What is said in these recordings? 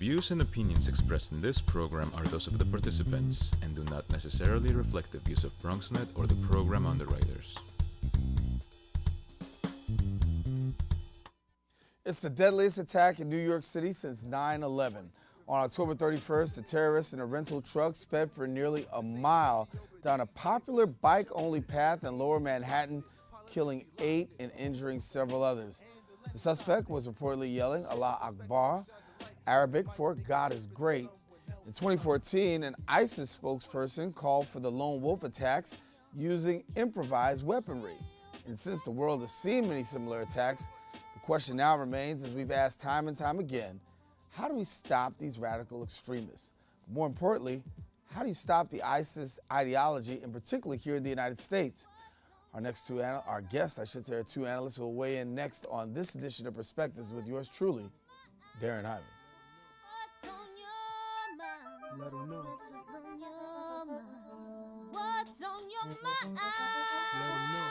views and opinions expressed in this program are those of the participants and do not necessarily reflect the views of BronxNet or the program underwriters. It's the deadliest attack in New York City since 9/11. On October 31st, the terrorists in a rental truck sped for nearly a mile down a popular bike-only path in Lower Manhattan, killing 8 and injuring several others. The suspect was reportedly yelling Allah Akbar, Arabic for God is great. In 2014, an ISIS spokesperson called for the lone wolf attacks using improvised weaponry. And since the world has seen many similar attacks, the question now remains, as we've asked time and time again, how do we stop these radical extremists? More importantly, how do you stop the ISIS ideology, in particular here in the United States? Our guests, are two analysts who will weigh in next on this edition of Perspectives with yours truly, Daren Jaime. Let them know. What's on your mind? Let them know.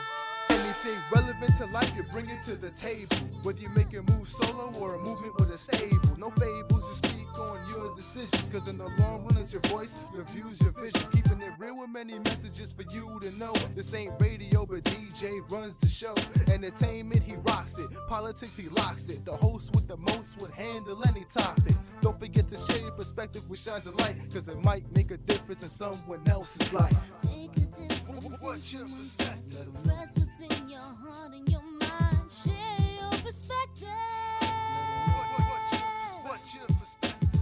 Anything relevant to life, you bring it to the table. Whether you make a move solo or a movement with a stable. No fables, you speak on your decisions. Cause in the long run, it's your voice, your views, your vision. Keeping it real with many messages for you to know. This ain't radio, but DJ runs the show. Entertainment, he rocks it. Politics, he locks it. The host with the most would handle any topic. Don't forget to share your perspective with shines of light. Cause it might make a difference in someone else's life. What's your perspective? Express what's in your heart and your mind. Share your perspective. What's your perspective?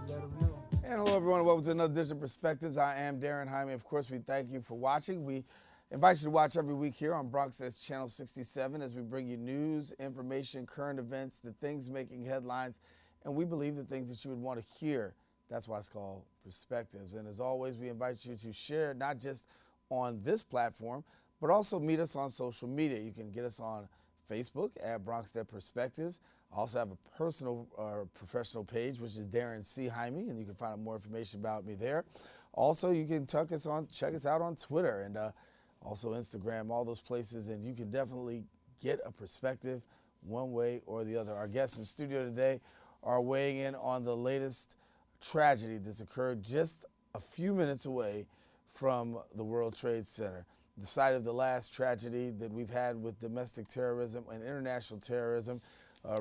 Let them know. And hello, everyone. Welcome to another edition of Perspectives. I am Daren Jaime. Of course, we thank you for watching. We invite you to watch every week here on BronxNet's Channel 67 as we bring you news, information, current events, the things making headlines, and we believe the things that you would want to hear. That's why it's called Perspectives. And as always, we invite you to share not just on this platform, but also meet us on social media. You can get us on Facebook at BronxNet Perspectives. I also have a personal professional page, which is Daren C. Jaime, and you can find out more information about me there. Also, you can check us out on Twitter and also Instagram, all those places, and you can definitely get a perspective one way or the other. Our guests in studio today are weighing in on the latest tragedy that's occurred just a few minutes away from the World Trade Center, the site of the last tragedy that we've had with domestic terrorism and international terrorism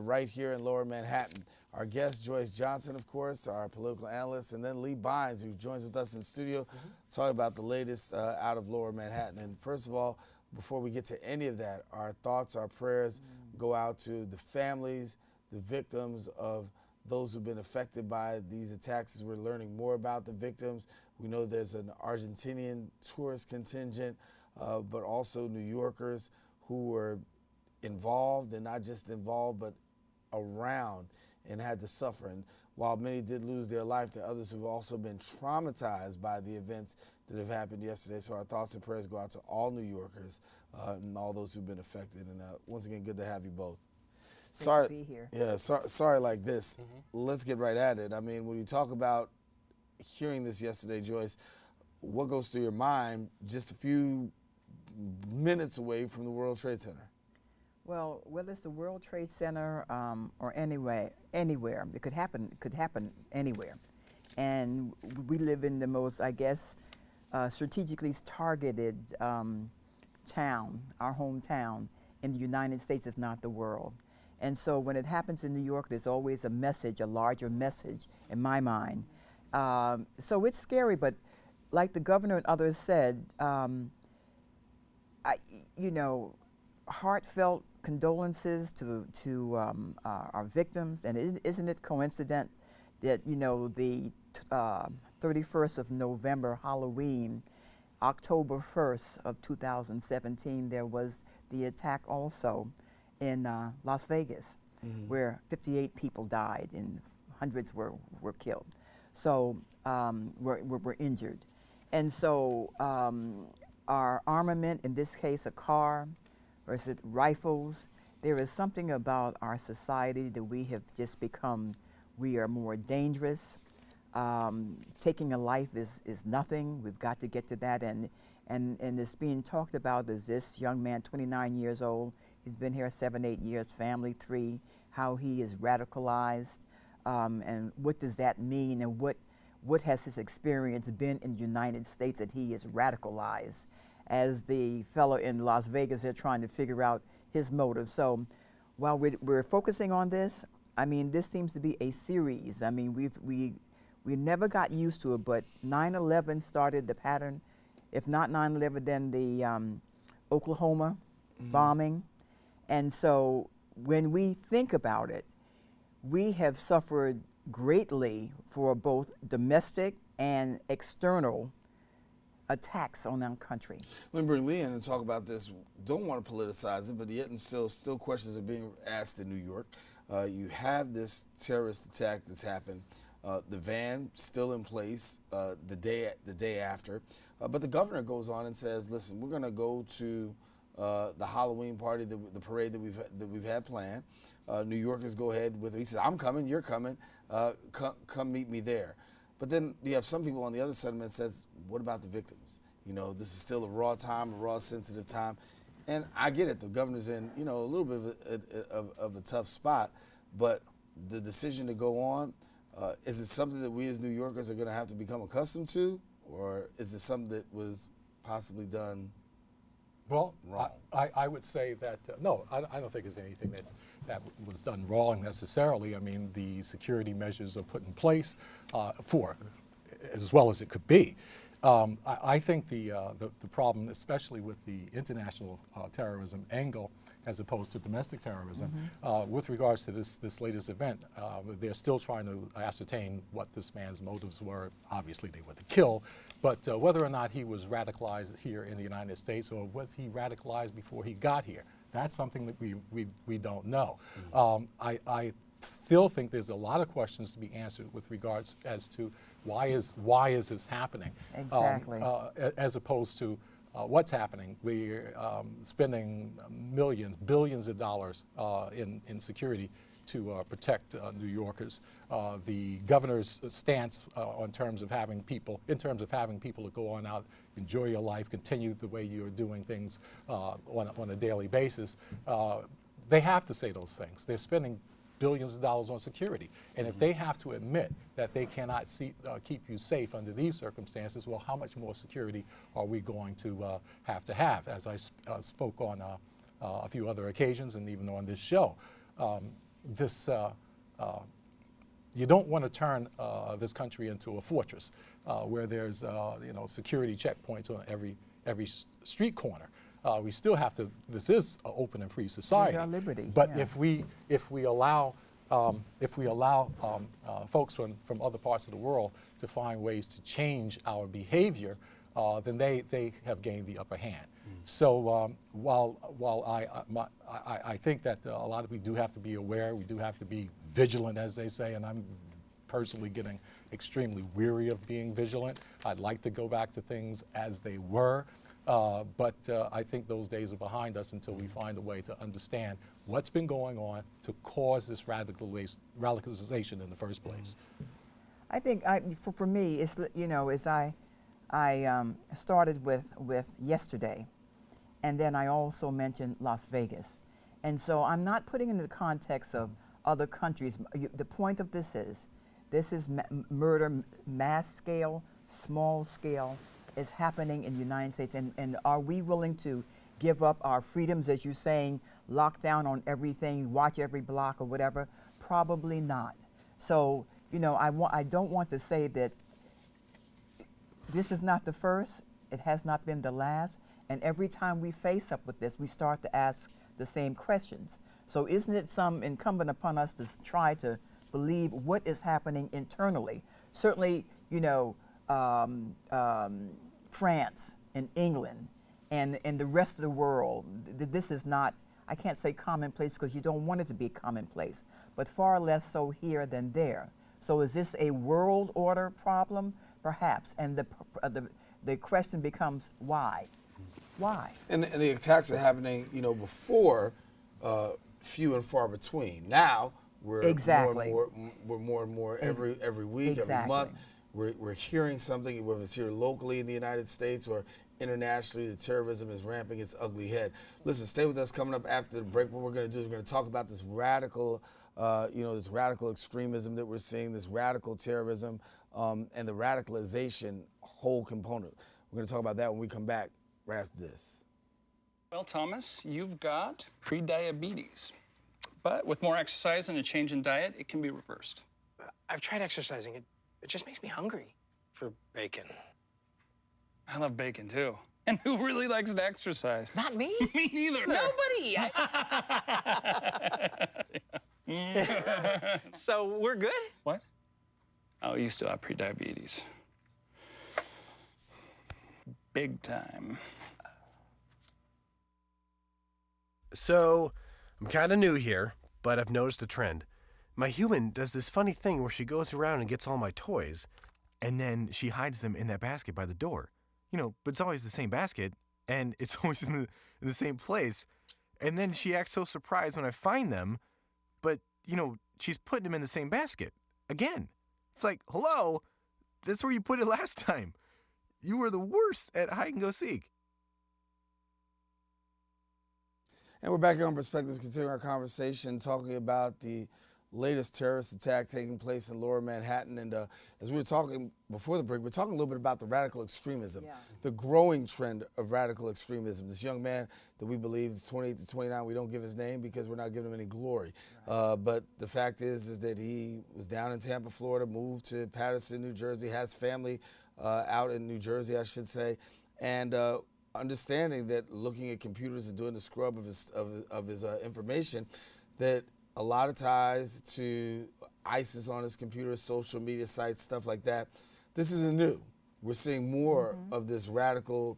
right here in Lower Manhattan. Our guest, Joyce Johnson, of course, our political analyst, and then Lee Bynes, who joins with us in studio, talk about the latest out of Lower Manhattan. And first of all, before we get to any of that, our thoughts, our prayers go out to the families, the victims of those who've been affected by these attacks. As we're learning more about the victims, we know there's an Argentinian tourist contingent, but also New Yorkers who were involved, and not just involved, but around and had to suffer. And while many did lose their life, there are others who've also been traumatized by the events that have happened yesterday. So our thoughts and prayers go out to all New Yorkers and all those who've been affected. And once again, good to have you both. Sorry to be here. Yeah, sorry like this. Let's get right at it. I mean, when you talk about hearing this yesterday, Joyce, what goes through your mind just a few minutes away from the World Trade Center? Well, whether it's the World Trade Center or anywhere, it could happen anywhere. And we live in the most, I guess, strategically targeted town, our hometown in the United States, if not the world. And so when it happens in New York, there's always a message, a larger message in my mind. So it's scary, but like the governor and others said, heartfelt condolences to our victims. And isn't it coincident that, the 31st of November, Halloween, October 1st of 2017, there was the attack also in Las Vegas, where 58 people died and hundreds were killed. So were injured. And so our armament, in this case a car versus rifles, there is something about our society that we have just become, we are more dangerous. Taking a life is nothing. We've got to get to that. And it's being talked about as this young man, 29 years old. He's been here 7, 8 years, family 3, how he is radicalized, and what does that mean, and what has his experience been in the United States that he is radicalized. As the fellow in Las Vegas, they're trying to figure out his motive. So while we're focusing on this, I mean, this seems to be a series. I mean, we never got used to it, but 9/11 started the pattern. If not 9/11, then the Oklahoma bombing. And so when we think about it, we have suffered greatly for both domestic and external attacks on our country. Let me bring Lee in and talk about this. Don't want to politicize it, but yet and still questions are being asked in New York. You have this terrorist attack that's happened. The van still in place the day after, but the governor goes on and says, "Listen, we're going to go to the Halloween party, the parade that we've had planned. New Yorkers go ahead with it." He says, "I'm coming, you're coming. Come meet me there." But then you have some people on the other side that says, "What about the victims? You know, this is still a raw time, a raw, sensitive time." And I get it. The governor's in, a little bit of a tough spot, but the decision to go on. Is it something that we as New Yorkers are going to have to become accustomed to, or is it something that was possibly done wrong? I would say that, no, I don't think there's anything that was done wrong necessarily. I mean, the security measures are put in place for as well as it could be. I think the problem, especially with the international terrorism angle, as opposed to domestic terrorism, with regards to this latest event, they're still trying to ascertain what this man's motives were. Obviously, they were to kill, but whether or not he was radicalized here in the United States, or was he radicalized before he got here, that's something that we don't know. I still think there's a lot of questions to be answered with regards as to why is this happening, Exactly. as opposed to what's happening. We're spending millions, billions of dollars in security to protect New Yorkers. The governor's stance in terms of having people to go on out, enjoy your life, continue the way you're doing things on a daily basis. They have to say those things. They're spending billions of dollars on security. And if they have to admit that they cannot keep you safe under these circumstances, well, how much more security are we going to have? As I spoke on a few other occasions and even on this show, you don't want to turn this country into a fortress where there's security checkpoints on every street corner. We still have to. This is an open and free society. It's our liberty. But yeah. if we allow folks from other parts of the world to find ways to change our behavior, then they have gained the upper hand. So while I think that a lot of we do have to be aware, we do have to be vigilant, as they say, and I'm personally getting extremely weary of being vigilant. I'd like to go back to things as they were. But I think those days are behind us until we find a way to understand what's been going on to cause this radicalization in the first place. I think for me, it's as I started with yesterday, and then I also mentioned Las Vegas, and so I'm not putting it in the context of other countries. The point of this is murder, mass scale, small scale, is happening in the United States, and are we willing to give up our freedoms, as you're saying, lock down on everything, watch every block or whatever? Probably not. So, I don't want to say that this is not the first, it has not been the last, and every time we face up with this, we start to ask the same questions. So isn't it some incumbent upon us to try to believe what is happening internally? Certainly, France and England and the rest of the world, this is not, I can't say commonplace because you don't want it to be commonplace, but far less so here than there. So is this a world order problem? Perhaps. And the question becomes why? Why? And the attacks are happening, before few and far between. Now we're Exactly. more and more every week, Exactly. every month. We're hearing something, whether it's here locally in the United States or internationally, the terrorism is ramping its ugly head. Listen, stay with us. Coming up after the break, what we're going to do is we're going to talk about this radical, this radical extremism that we're seeing, this radical terrorism, and the radicalization whole component. We're going to talk about that when we come back right after this. Well, Thomas, you've got pre-diabetes. But with more exercise and a change in diet, it can be reversed. I've tried exercising. It just makes me hungry for bacon. I love bacon, too. And who really likes to exercise? Not me. Me neither. Nobody. So we're good? What? Oh, you still have pre-diabetes. Big time. So, I'm kind of new here, but I've noticed a trend. My human does this funny thing where she goes around and gets all my toys, and then she hides them in that basket by the door. But it's always the same basket, and it's always in the same place. And then she acts so surprised when I find them, but, she's putting them in the same basket. Again. It's like, hello, that's where you put it last time. You were the worst at hide and go seek. And we're back here on Perspectives, continuing our conversation, talking about the latest terrorist attack taking place in Lower Manhattan. And as we were talking before the break, we're talking a little bit about the radical extremism, the growing trend of radical extremism. This young man that we believe is 28 to 29, we don't give his name because we're not giving him any glory. But the fact is that he was down in Tampa, Florida, moved to Paterson, New Jersey, has family out in New Jersey, I should say, and understanding that looking at computers and doing the scrub of his information, that a lot of ties to ISIS on his computer, social media sites, stuff like that. This isn't new. We're seeing more of this radical,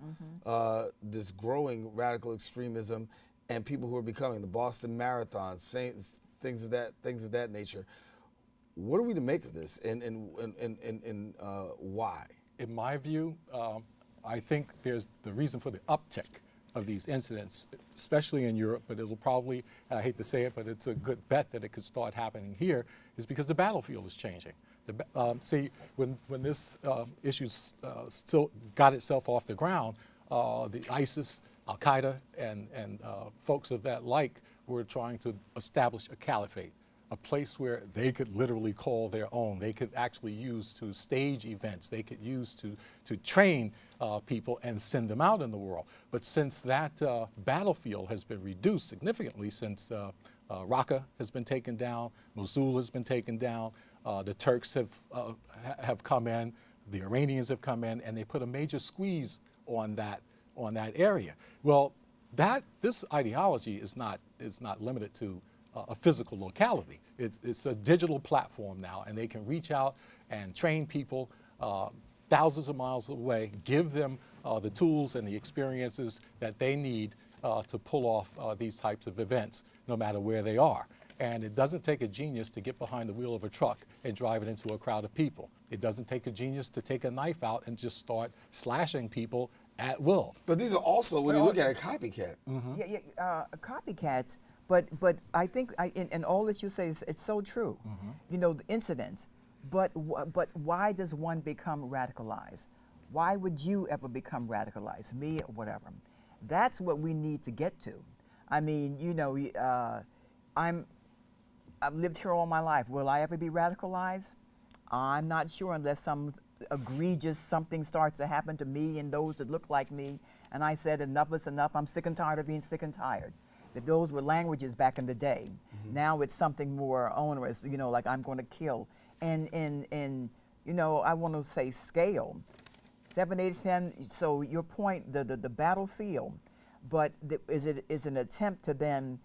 this growing radical extremism, and people who are becoming the Boston Marathon, things of that nature. What are we to make of this, and why? In my view, I think there's the reason for the uptick of these incidents, especially in Europe, but it'll probably, I hate to say it, but it's a good bet that it could start happening here, is because the battlefield is changing. See, when this issue still got itself off the ground, the ISIS, Al-Qaeda, and folks of that like were trying to establish a caliphate, a place where they could literally call their own. They could actually use to stage events. They could use to train people and send them out in the world. But since that battlefield has been reduced significantly, since Raqqa has been taken down, Mosul has been taken down, the Turks have come in, the Iranians have come in, and they put a major squeeze on that area. Well, this ideology is not limited to a physical locality. It's a digital platform now, and they can reach out and train people thousands of miles away, give them the tools and the experiences that they need to pull off these types of events, no matter where they are. And it doesn't take a genius to get behind the wheel of a truck and drive it into a crowd of people. It doesn't take a genius to take a knife out and just start slashing people at will. But these are also, when you look at a copycat. Copycats. But I think in all that you say, it's so true. The incidents. But why does one become radicalized? Why would you ever become radicalized? Me or whatever. That's what we need to get to. I mean, I've lived here all my life. Will I ever be radicalized? I'm not sure, unless some egregious something starts to happen to me and those that look like me. And I said, enough is enough. I'm sick and tired of being sick and tired. That those were languages back in the day. Now it's something more onerous, like I'm going to kill. And I want to say scale. 7, 8, 10, so your point, the battlefield, but is an attempt to then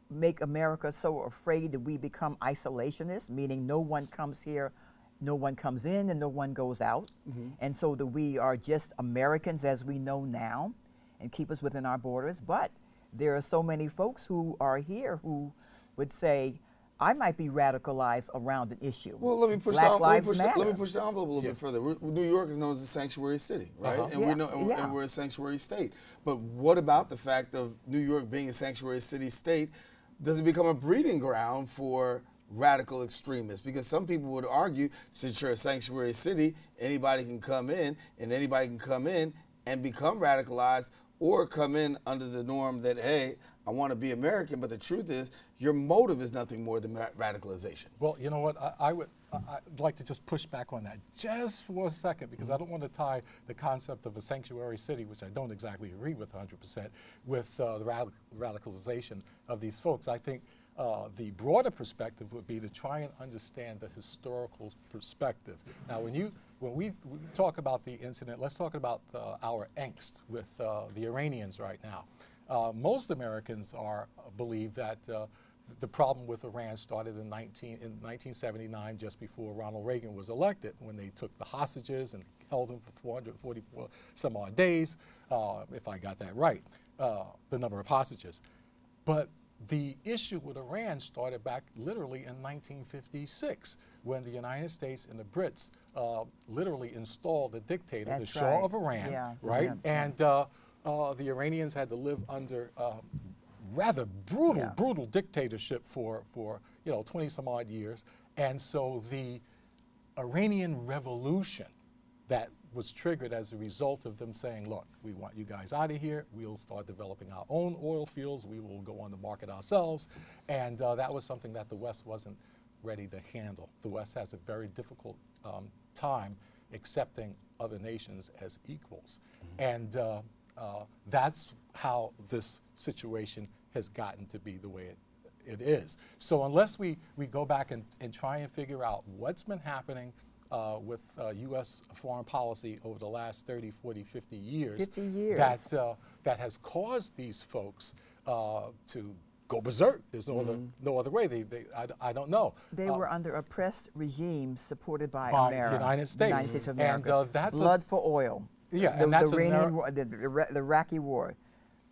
make America so afraid that we become isolationists, meaning no one comes here, no one comes in, and no one goes out. And so that we are just Americans as we know now and keep us within our borders. But there are so many folks who are here who would say, I might be radicalized around an issue. Well, let me push Black the Lives envelope Matter. a little bit further. New York is known as a sanctuary city, right? And and we're a sanctuary state. But what about the fact of New York being a sanctuary city state? Does it become a breeding ground for radical extremists? Because some people would argue, since you're a sanctuary city, anybody can come in, and anybody can come in and become radicalized or come in under the norm that, hey, I want to be American, but the truth is your motive is nothing more than radicalization. Well, you know what? I'd like to just push back on that just for a second, because I don't want to tie the concept of a sanctuary city, which I don't exactly agree with 100%, with the radicalization of these folks. I think the broader perspective would be to try and understand the historical perspective. Now, when we talk about the incident, let's talk about our angst with the Iranians right now. Most Americans believe that the problem with Iran started in 1979, just before Ronald Reagan was elected, when they took the hostages and held them for 444 some odd days, if I got that right, the number of hostages. But the issue with Iran started back literally in 1956, when the United States and the Brits literally installed the dictator, That's the Shah right. of Iran, Yeah, right? yeah. And the Iranians had to live under rather brutal dictatorship for 20 some odd years. And so the Iranian Revolution that was triggered as a result of them saying, look, we want you guys out of here. We'll start developing our own oil fields. We will go on the market ourselves. And that was something that the West wasn't ready to handle. The West has a very difficult time accepting other nations as equals. And that's how this situation has gotten to be the way it is. So unless we go back and try and figure out what's been happening with U.S. foreign policy over the last 30, 40, 50 years, 50 years. That has caused these folks to go berserk. There's no other way. I don't know. They were under oppressed regimes supported by By the America. United States. The United States of America. And that's blood for oil. Yeah, the, and that's the a Iranian war, the Iraqi war.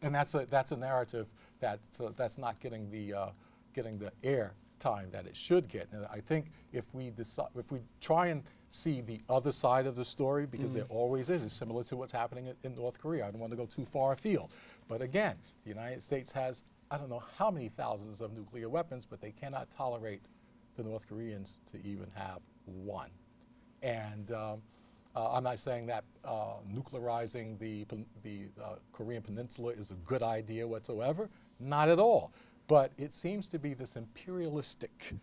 And that's a narrative that's not getting the air time that it should get. And I think if we try and see the other side of the story, because there always is, it's similar to what's happening in North Korea. I don't want to go too far afield, but again, the United States has, I don't know how many thousands of nuclear weapons, but they cannot tolerate the North Koreans to even have one. And I'm not saying that nuclearizing the Korean Peninsula is a good idea whatsoever, not at all. But it seems to be this imperialistic,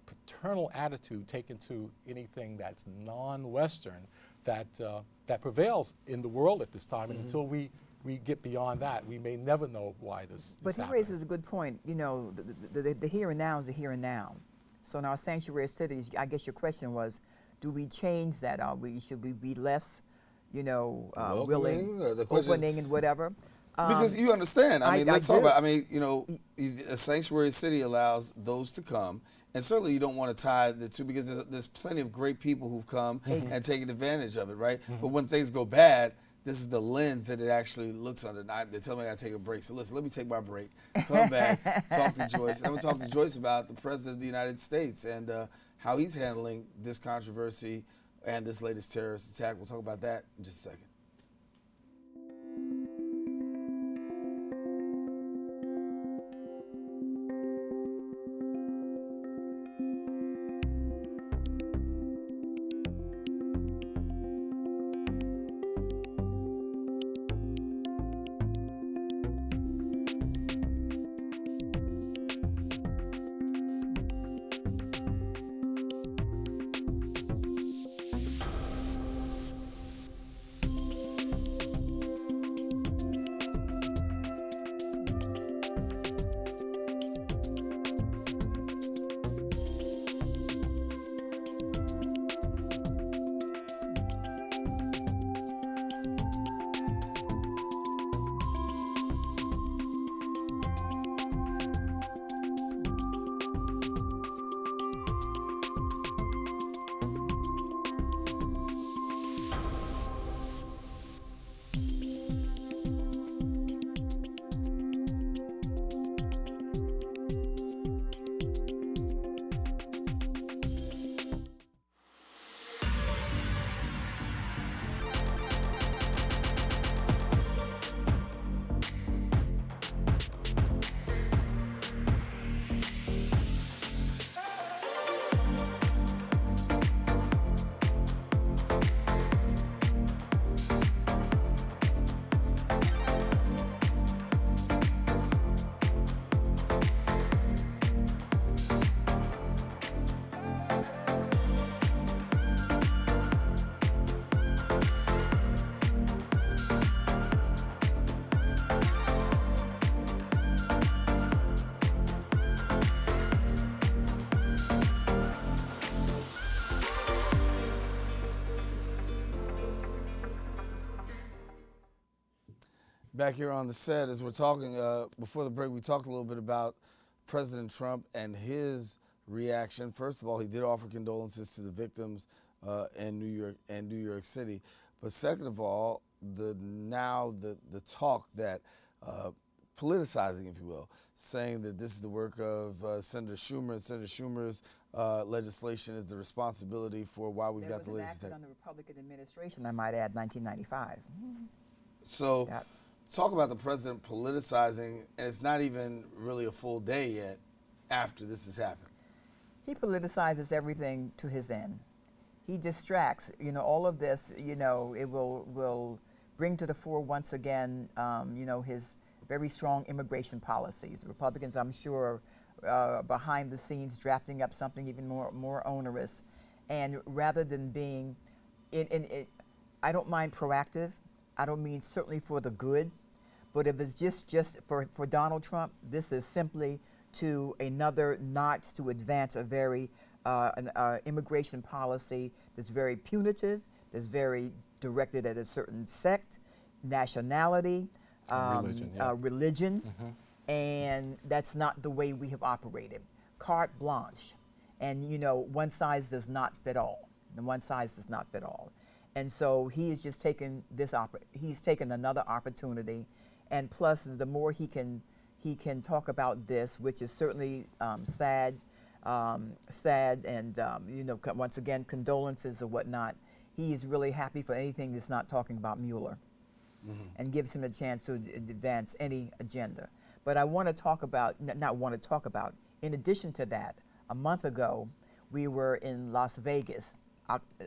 paternal attitude taken to anything that's non-Western that prevails in the world at this time. And until we get beyond that, we may never know why this But is he happening. raises a good point. You know, the here and now is the here and now. So in our sanctuary cities, I guess your question was, do we change that? Should we be less, willing, The question is- opening and whatever? Because you understand, I mean, let's talk do. about, a sanctuary city allows those to come, and certainly you don't want to tie the two, because there's plenty of great people who've come and taken advantage of it, right? But when things go bad, this is the lens that it actually looks under. They tell me I got to take a break, so listen, let me take my break, come back, talk to Joyce, and I'm going to talk to Joyce about the President of the United States and how he's handling this controversy and this latest terrorist attack. We'll talk about that in just a second. Back here on the set, as we're talking, before the break, we talked a little bit about President Trump and his reaction. First of all, he did offer condolences to the victims in New York City. But second of all, the talk that politicizing, if you will, saying that this is the work of Senator Schumer, and Senator Schumer's legislation is the responsibility for why we've got the latest. It was enacted under the Republican administration, I might add, 1995. So, talk about the president politicizing, and it's not even really a full day yet after this has happened. He politicizes everything to his end. He distracts. You know, all of this, you know, it will bring to the fore once again, you know, his very strong immigration policies. Republicans, I'm sure, behind the scenes drafting up something even more onerous. And rather than being, I don't mind proactive. I don't mean certainly for the good, but if it's just for Donald Trump, this is simply to another notch to advance a very immigration policy that's very punitive, that's very directed at a certain sect, nationality, religion, and that's not the way we have operated. Carte blanche, and you know, one size does not fit all. And one size does not fit all, and so he is just taking this. He's taken another opportunity, and plus, the more he can talk about this, which is certainly sad, and you know, once again, condolences or whatnot. He is really happy for anything that's not talking about Mueller. And gives him a chance to advance any agenda. But I want to talk about, in addition to that, a month ago, we were in Las Vegas,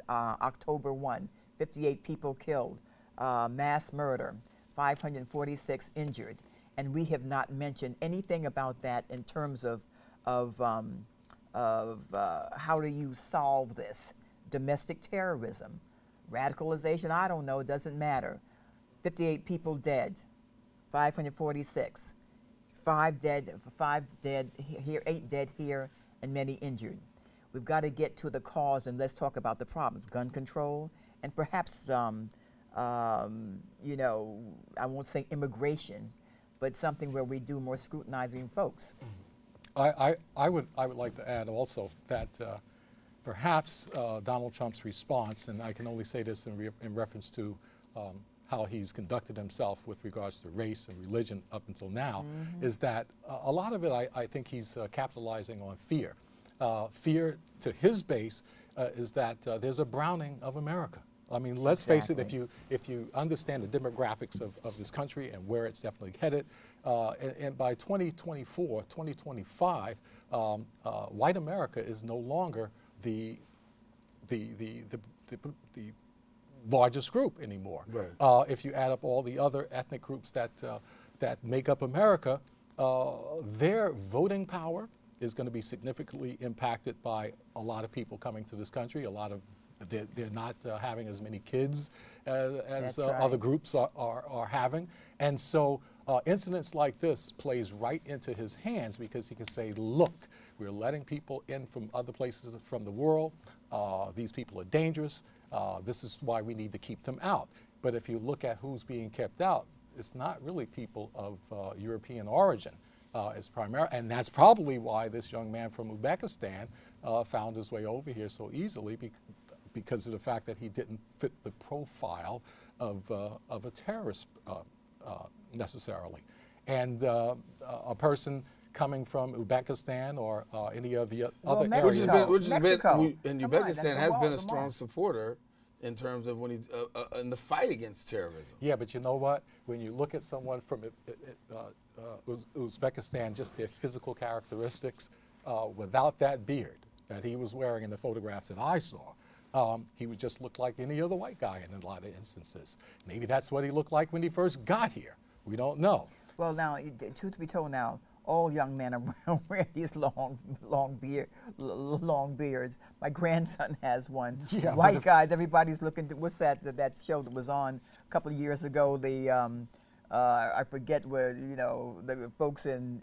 October 1, 58 people killed, mass murder, 546 injured. And we have not mentioned anything about that in terms of how do you solve this? Domestic terrorism, radicalization, I don't know, it doesn't matter. 58 people dead, 546, 5 dead here, 8 dead here, and many injured. We've got to get to the cause, and let's talk about the problems: gun control, and perhaps, you know, I won't say immigration, but something where we do more scrutinizing folks. I would like to add also that perhaps Donald Trump's response, and I can only say this in reference to how he's conducted himself with regards to race and religion up until now, is that a lot of it, I think he's capitalizing on fear. Fear to his base is that there's a browning of America. I mean, let's face it, if you understand the demographics of this country and where it's definitely headed, and by 2024, 2025, white America is no longer the largest group anymore. Right. If you add up all the other ethnic groups that make up America, their voting power is going to be significantly impacted by a lot of people coming to this country. A lot of they're not having as many kids as other groups are having, and so incidents like this plays right into his hands because he can say, "Look, we're letting people in from other places from the world. These people are dangerous. This is why we need to keep them out." But if you look at who's being kept out, it's not really people of European origin. It's primarily, and that's probably why this young man from Uzbekistan found his way over here so easily because of the fact that he didn't fit the profile of a terrorist necessarily. And a person coming from Uzbekistan or any of the other areas. And Uzbekistan has been a strong supporter in terms of when in the fight against terrorism. Yeah, but you know what? When you look at someone from Uzbekistan, just their physical characteristics, without that beard that he was wearing in the photographs that I saw, he would just look like any other white guy in a lot of instances. Maybe that's what he looked like when he first got here. We don't know. Well, now, truth be told, now all young men are wearing these long beards. My grandson has one. Yeah, white guys, everybody's looking. What's that show that was on a couple of years ago? The I forget where, you know, the folks in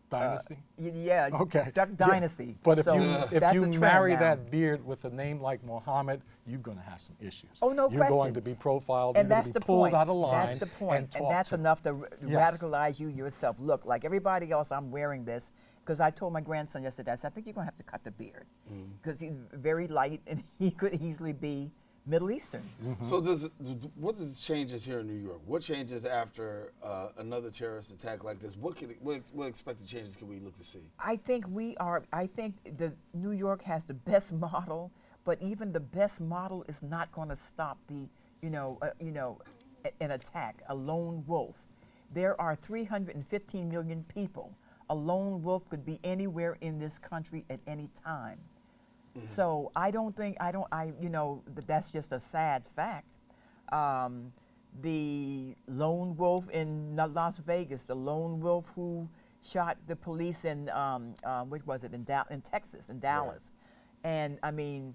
Dynasty? Yeah. Okay. Duck Yeah. Dynasty. But if So you that's a trend marry now. that beard with a name like Mohammed, you're going to have some issues. Oh, no You're going question. to be profiled. And you're that's going to the be pulled point. out of line. That's the point. And talked that's to. enough to Yes. radicalize you yourself. Look, like everybody else, I'm wearing this because I told my grandson yesterday, I said, I think you're going to have to cut the beard because he's very light and he could easily be Middle Eastern. So what does changes here in New York? What changes after another terrorist attack like this? What expected changes can we look to see? I think the New York has the best model, but even the best model is not going to stop the, an attack, a lone wolf. There are 315 million people. A lone wolf could be anywhere in this country at any time. So that's just a sad fact. The lone wolf in Las Vegas, the lone wolf who shot the police in, which was it, in Texas, in Dallas. Right. And I mean,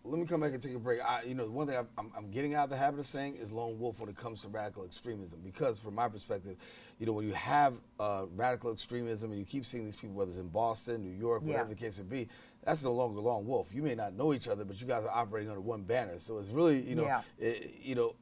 let me come back and take a break. One thing I'm getting out of the habit of saying is lone wolf when it comes to radical extremism, because from my perspective, when you have radical extremism and you keep seeing these people, whether it's in Boston, New York, whatever the case would be, that's no longer a lone wolf. You may not know each other, but you guys are operating under one banner. So it's really,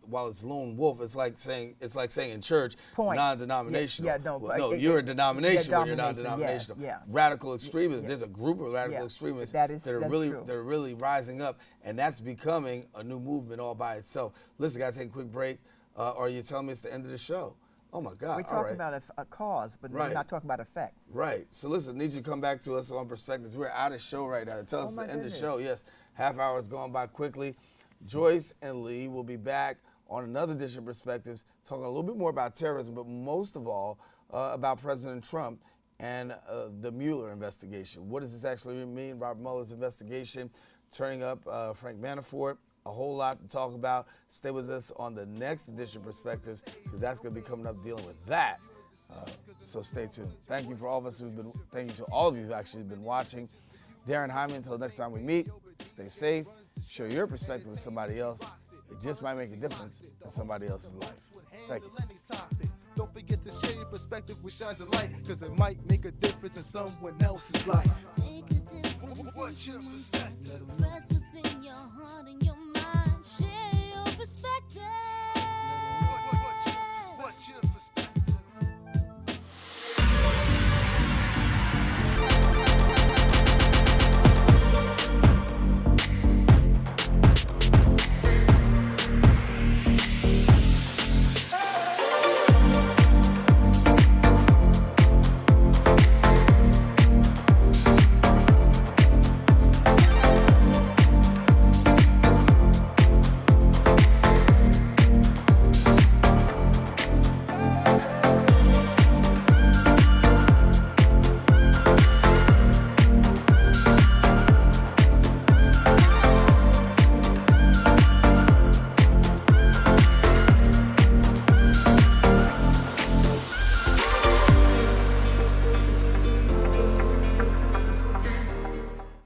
while it's lone wolf, it's like saying in church, non-denominational. You're a denomination when you're non-denominational. Radical extremists. There's a group of radical extremists that are really rising up, and that's becoming a new movement all by itself. Listen, gotta take a quick break. Or you're telling me it's the end of the show? Oh my God! We're talking about a cause, but we're not talking about effect. Right. So listen, need you to come back to us on Perspectives. We're out of show right now. Tell us the end of the show. Yes, half hour is going by quickly. Joyce and Lee will be back on another edition of Perspectives, talking a little bit more about terrorism, but most of all about President Trump and the Mueller investigation. What does this actually mean? Robert Mueller's investigation, turning up Frank Manafort. A whole lot to talk about. Stay with us on the next edition of Perspectives, because that's going to be coming up dealing with that. So stay tuned. Thank you to all of you who actually been watching. Daren Jaime, until next time we meet, stay safe, share your perspective with somebody else. It just might make a difference in somebody else's life. Thank you. Don't forget to share your perspective with shines of light, because it might make a difference in someone else's life. Make a difference. What's your perspective? Express